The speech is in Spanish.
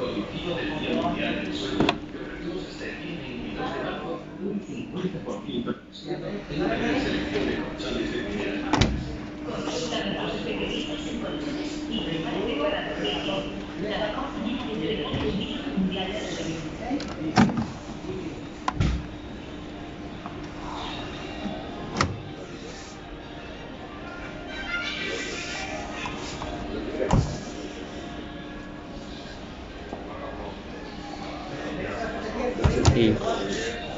Con motivo del Día Mundial del Sueño, que ofrecemos este 22 de marzo un 50% de descuento en una gran selección de colchones de primeras marcas. Consulta nuestros especialistas en colchones y prepárate para dormir bien. La compañía de celebrar el Día Mundial del Sueño. Sí.